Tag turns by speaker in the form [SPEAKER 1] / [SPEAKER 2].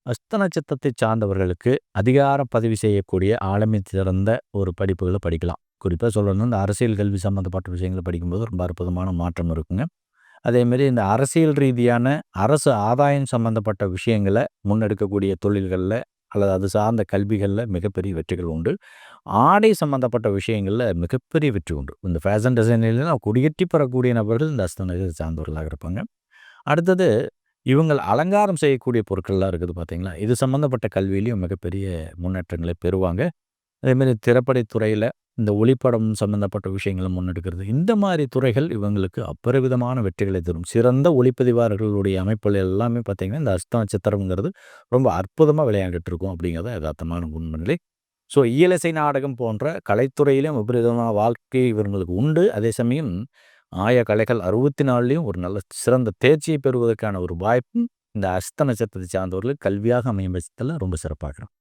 [SPEAKER 1] அஸ்த நட்சத்திரத்தை சார்ந்தவர்களுக்கு அதிகார பதவி செய்யக்கூடிய ஆளுமை சிறந்த ஒரு படிப்புகளை படிக்கலாம். குறிப்பா சொல்லணும்னா, இந்த அரசியல் கல்வி சம்மந்தப்பட்ட விஷயங்கள படிக்கும்போது ரொம்ப அற்புதமான மாற்றம் இருக்குங்க. அதேமாரி இந்த அரசியல் ரீதியான அரசு ஆதாயம் சம்மந்தப்பட்ட விஷயங்கள முன்னெடுக்கக்கூடிய தொழில்கள்ல, அல்லது அது சார்ந்த கல்விகள்ல மிகப்பெரிய வெற்றிகள் உண்டு. ஆடை சம்மந்தப்பட்ட விஷயங்கள்ல மிகப்பெரிய வெற்றி உண்டு. இந்த ஃபேஷன் டிசைனிங்லாம் கொடிகட்டி பறக்கக்கூடிய நபர்கள் இந்த அஸ்த நட்சத்திரத்தை சார்ந்தவர்களாக இருப்பாங்க. அடுத்தது இவங்கள் அலங்காரம் செய்யக்கூடிய பொருட்கள்லாம் இருக்குது பார்த்தீங்களா? இது சம்மந்தப்பட்ட கல்வியிலயும் மிகப்பெரிய முன்னேற்றங்களை பெறுவாங்க. அதேமாரி திரைப்படத் துறையில இந்த ஒளிப்படம் சம்மந்தப்பட்ட விஷயங்கள முன்னெடுக்கிறது. இந்த மாரி துறைகள் இவங்களுக்கு அபரிவிதமான வெற்றிகளை தரும். சிறந்த ஒளிப்பதிவாளர்களுடைய அமைப்புகள் எல்லாமே பார்த்தீங்கன்னா, இந்த அஸ்த நட்சத்திரம்ங்கிறது ரொம்ப அற்புதமா விளையாண்டுட்டு இருக்கும் அப்படிங்கிறது எதார்த்தமான உண்மைநிலை. ஸோ இயலிசை நாடகம் போன்ற கலைத்துறையிலும் விபரீதமான வாழ்க்கை இவங்களுக்கு உண்டு. அதே சமயம் ஆய கலைகள் 64லையும் ஒரு நல்ல சிறந்த தேர்ச்சியை பெறுவதற்கான ஒரு வாய்ப்பும் இந்த அஸ்த நட்சத்திரத்தை சார்ந்தவர்களுக்கு கல்வியாக அமையும் பட்சத்தில ரொம்ப சிறப்பாக இருக்கும்.